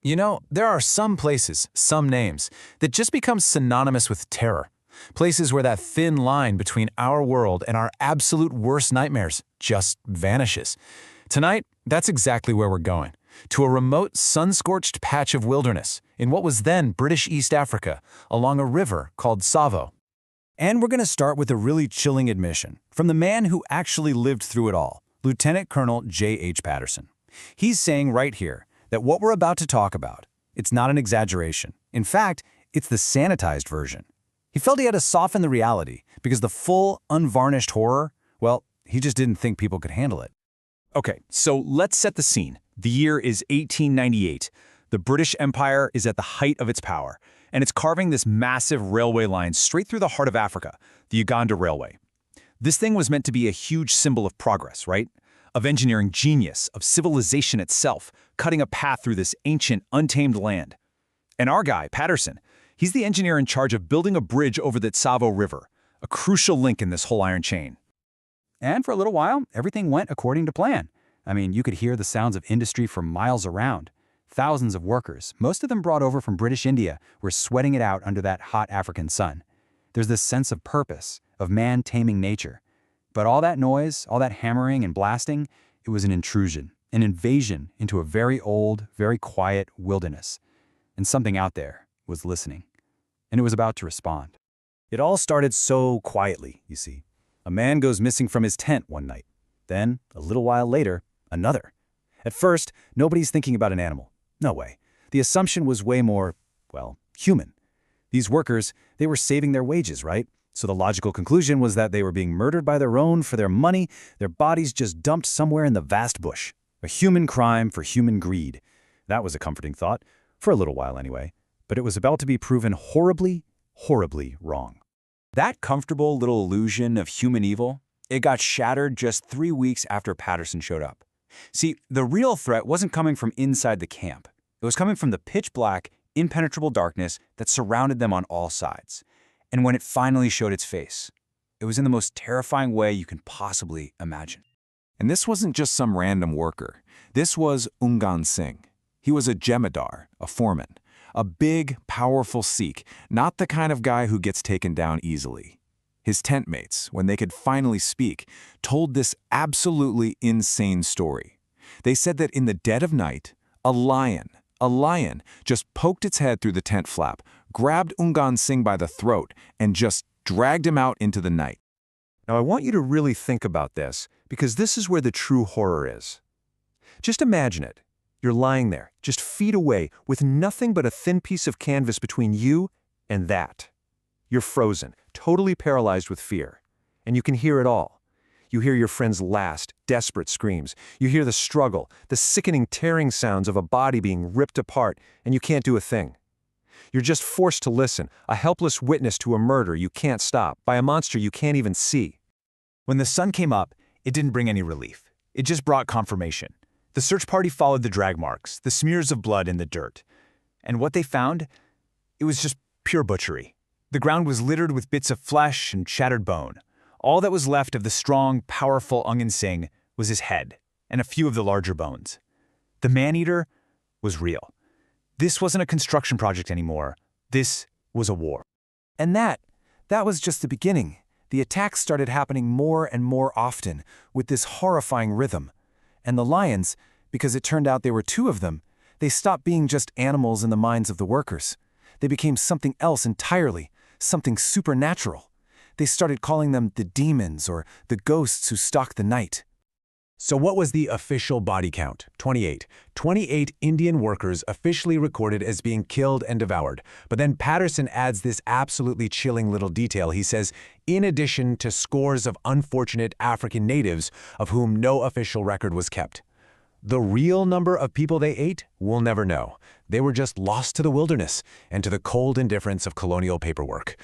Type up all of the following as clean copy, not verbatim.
You know, there are some places, some names, that just become synonymous with terror. Places where that thin line between our world and our absolute worst nightmares just vanishes. Tonight, that's exactly where we're going. To a remote, sun-scorched patch of wilderness in what was then British East Africa, along a river called Tsavo. And we're going to start with a really chilling admission from the man who actually lived through it all, Lieutenant Colonel J.H. Patterson. He's saying right here that what we're about to talk about, it's not an exaggeration. In fact, it's the sanitized version. He felt he had to soften the reality because the full, unvarnished horror, well, he just didn't think people could handle it. Okay, so let's set the scene. The year is 1898. The British Empire is at the height of its power, and it's carving this massive railway line straight through the heart of Africa, the Uganda Railway. This thing was meant to be a huge symbol of progress, right? Of engineering genius, of civilization itself, cutting a path through this ancient, untamed land. And our guy, Patterson, he's the engineer in charge of building a bridge over the Tsavo River, a crucial link in this whole iron chain. And for a little while, everything went according to plan. I mean, you could hear the sounds of industry for miles around. Thousands of workers, most of them brought over from British India, were sweating it out under that hot African sun. There's this sense of purpose, of man taming nature. But all that noise, all that hammering and blasting, it was an intrusion, an invasion into a very old, very quiet wilderness. And something out there was listening. And it was about to respond. It all started so quietly, you see. A man goes missing from his tent one night. Then, a little while later, another. At first, nobody's thinking about an animal. No way. The assumption was way more, well, human. These workers, they were saving their wages, right? So the logical conclusion was that they were being murdered by their own for their money, their bodies just dumped somewhere in the vast bush. A human crime for human greed. That was a comforting thought, for a little while anyway. But it was about to be proven horribly, horribly wrong. That comfortable little illusion of human evil, it got shattered just 3 weeks after Patterson showed up. See, the real threat wasn't coming from inside the camp. It was coming from the pitch-black, impenetrable darkness that surrounded them on all sides. And when it finally showed its face, it was in the most terrifying way you can possibly imagine. And this wasn't just some random worker. This was Ungan Singh. He was a jemadar, a foreman, a big, powerful Sikh, not the kind of guy who gets taken down easily. His tent mates, when they could finally speak, told this absolutely insane story. They said that in the dead of night, a lion just poked its head through the tent flap, grabbed Ungan Singh by the throat, and just dragged him out into the night. Now I want you to really think about this, because this is where the true horror is. Just imagine it. You're lying there, just feet away, with nothing but a thin piece of canvas between you and that. You're frozen, totally paralyzed with fear. And you can hear it all. You hear your friend's last, desperate screams. You hear the struggle, the sickening tearing sounds of a body being ripped apart, and you can't do a thing. You're just forced to listen, a helpless witness to a murder you can't stop, by a monster you can't even see. When the sun came up, it didn't bring any relief. It just brought confirmation. The search party followed the drag marks, the smears of blood in the dirt. And what they found? It was just pure butchery. The ground was littered with bits of flesh and shattered bone. All that was left of the strong, powerful Ungan Singh was his head and a few of the larger bones. The man-eater was real. This wasn't a construction project anymore. This was a war. And that was just the beginning. The attacks started happening more and more often, with this horrifying rhythm. And the lions, because it turned out there were two of them, they stopped being just animals in the minds of the workers. They became something else entirely, something supernatural. They started calling them the demons or the ghosts who stalk the night. So what was the official body count? 28. 28 Indian workers officially recorded as being killed and devoured. But then Patterson adds this absolutely chilling little detail. He says, in addition to scores of unfortunate African natives of whom no official record was kept. The real number of people they ate, we'll never know. They were just lost to the wilderness and to the cold indifference of colonial paperwork.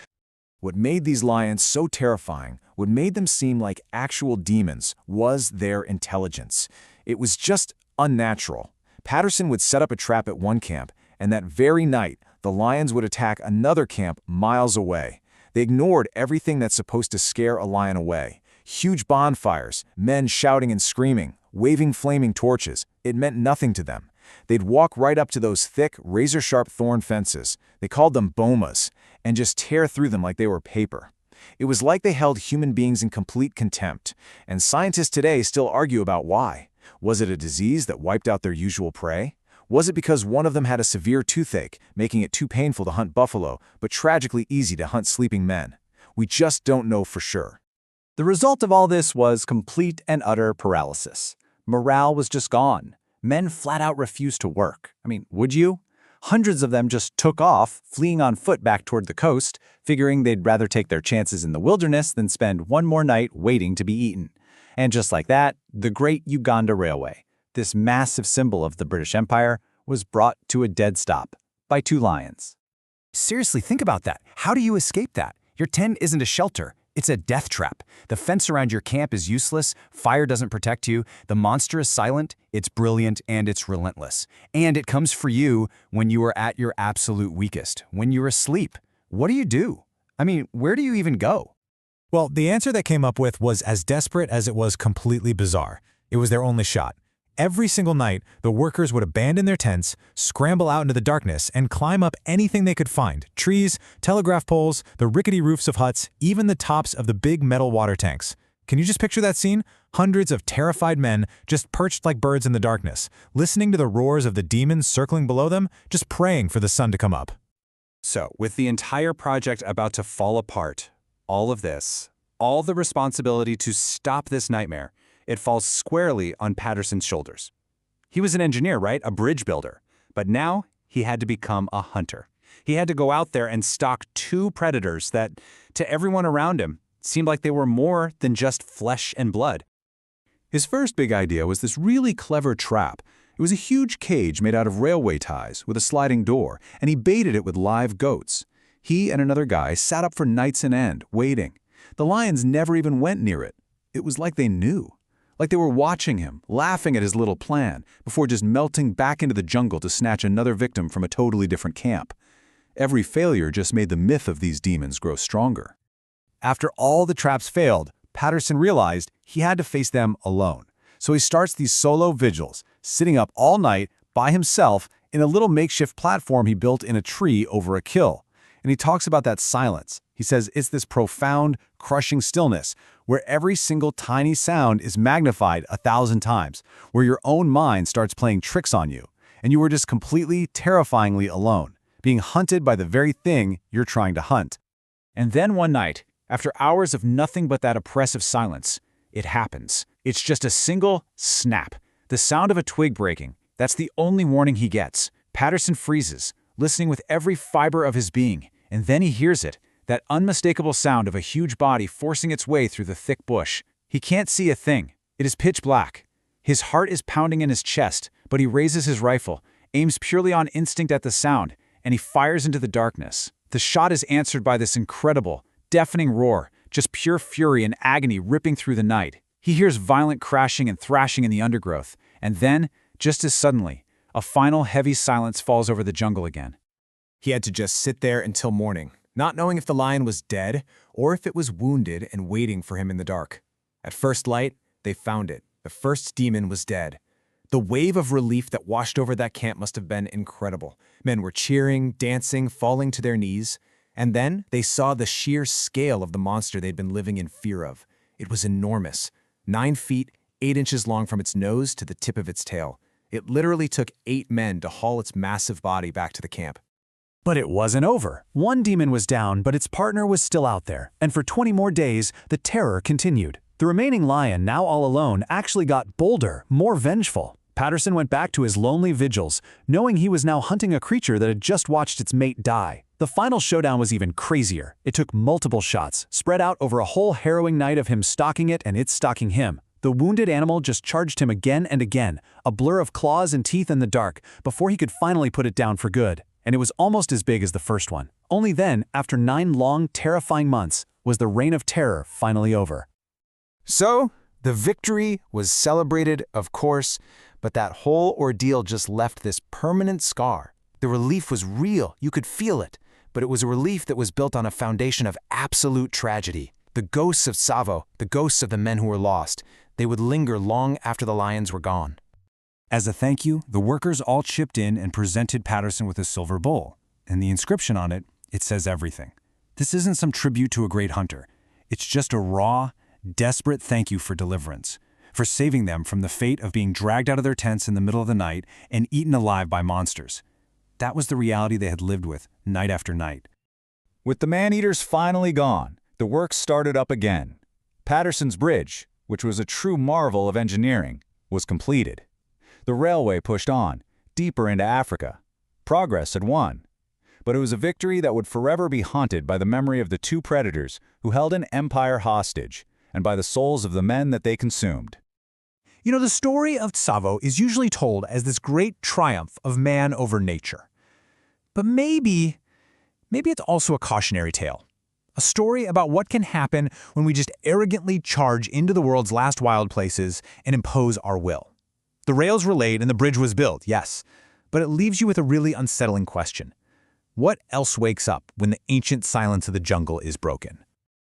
What made these lions so terrifying, what made them seem like actual demons, was their intelligence. It was just unnatural. Patterson would set up a trap at one camp, and that very night, the lions would attack another camp miles away. They ignored everything that's supposed to scare a lion away. Huge bonfires, men shouting and screaming, waving flaming torches. It meant nothing to them. They'd walk right up to those thick, razor-sharp thorn fences. They called them bomas, and just tear through them like they were paper. It was like they held human beings in complete contempt, and scientists today still argue about why. Was it a disease that wiped out their usual prey? Was it because one of them had a severe toothache, making it too painful to hunt buffalo, but tragically easy to hunt sleeping men? We just don't know for sure. The result of all this was complete and utter paralysis. Morale was just gone. Men flat out refused to work. I mean, would you? Hundreds of them just took off, fleeing on foot back toward the coast, figuring they'd rather take their chances in the wilderness than spend one more night waiting to be eaten. And just like that, the Great Uganda Railway, this massive symbol of the British Empire, was brought to a dead stop by 2 lions. Seriously, think about that. How do you escape that? Your tent isn't a shelter. It's a death trap. The fence around your camp is useless, fire doesn't protect you, the monster is silent, it's brilliant, and it's relentless. And it comes for you when you are at your absolute weakest, when you're asleep. What do you do? I mean, where do you even go? Well, the answer they came up with was as desperate as it was completely bizarre. It was their only shot. Every single night, the workers would abandon their tents, scramble out into the darkness, and climb up anything they could find: trees, telegraph poles, the rickety roofs of huts, even the tops of the big metal water tanks. Can you just picture that scene? Hundreds of terrified men just perched like birds in the darkness, listening to the roars of the demons circling below them, just praying for the sun to come up. So, with the entire project about to fall apart, all of this, all the responsibility to stop this nightmare, it falls squarely on Patterson's shoulders. He was an engineer, right? A bridge builder. But now he had to become a hunter. He had to go out there and stalk 2 predators that, to everyone around him, seemed like they were more than just flesh and blood. His first big idea was this really clever trap. It was a huge cage made out of railway ties with a sliding door, and he baited it with live goats. He and another guy sat up for nights on end, waiting. The lions never even went near it. It was like they knew. Like they were watching him, laughing at his little plan, before just melting back into the jungle to snatch another victim from a totally different camp. Every failure just made the myth of these demons grow stronger. After all the traps failed, Patterson realized he had to face them alone. So he starts these solo vigils, sitting up all night by himself in a little makeshift platform he built in a tree over a kill. And he talks about that silence. He says it's this profound, crushing stillness where every single tiny sound is magnified 1,000 times, where your own mind starts playing tricks on you, and you are just completely, terrifyingly alone, being hunted by the very thing you're trying to hunt. And then one night, after hours of nothing but that oppressive silence, it happens. It's just a single snap. The sound of a twig breaking. That's the only warning he gets. Patterson freezes, listening with every fiber of his being, and then he hears it. That unmistakable sound of a huge body forcing its way through the thick bush. He can't see a thing. It is pitch black. His heart is pounding in his chest, but he raises his rifle, aims purely on instinct at the sound, and he fires into the darkness. The shot is answered by this incredible, deafening roar, just pure fury and agony ripping through the night. He hears violent crashing and thrashing in the undergrowth, and then, just as suddenly, a final heavy silence falls over the jungle again. He had to just sit there until morning, not knowing if the lion was dead or if it was wounded and waiting for him in the dark. At first light, they found it. The first demon was dead. The wave of relief that washed over that camp must have been incredible. Men were cheering, dancing, falling to their knees. And then they saw the sheer scale of the monster they'd been living in fear of. It was enormous. 9 feet, 8 inches long from its nose to the tip of its tail. It literally took 8 men to haul its massive body back to the camp. But it wasn't over. One demon was down, but its partner was still out there. And for 20 more days, the terror continued. The remaining lion, now all alone, actually got bolder, more vengeful. Patterson went back to his lonely vigils, knowing he was now hunting a creature that had just watched its mate die. The final showdown was even crazier. It took multiple shots, spread out over a whole harrowing night of him stalking it and it stalking him. The wounded animal just charged him again and again, a blur of claws and teeth in the dark, before he could finally put it down for good. And it was almost as big as the first one. Only then, after 9 long, terrifying months, was the reign of terror finally over. So, the victory was celebrated, of course, but that whole ordeal just left this permanent scar. The relief was real, you could feel it, but it was a relief that was built on a foundation of absolute tragedy. The ghosts of Tsavo, the ghosts of the men who were lost, they would linger long after the lions were gone. As a thank you, the workers all chipped in and presented Patterson with a silver bowl. And the inscription on it, it says everything. This isn't some tribute to a great hunter. It's just a raw, desperate thank you for deliverance, for saving them from the fate of being dragged out of their tents in the middle of the night and eaten alive by monsters. That was the reality they had lived with night after night. With the man-eaters finally gone, the work started up again. Patterson's Bridge, which was a true marvel of engineering, was completed. The railway pushed on, deeper into Africa. Progress had won. But it was a victory that would forever be haunted by the memory of the two predators who held an empire hostage, and by the souls of the men that they consumed. You know, the story of Tsavo is usually told as this great triumph of man over nature. But maybe it's also a cautionary tale. A story about what can happen when we just arrogantly charge into the world's last wild places and impose our will. The rails were laid and the bridge was built, yes, but it leaves you with a really unsettling question. What else wakes up when the ancient silence of the jungle is broken?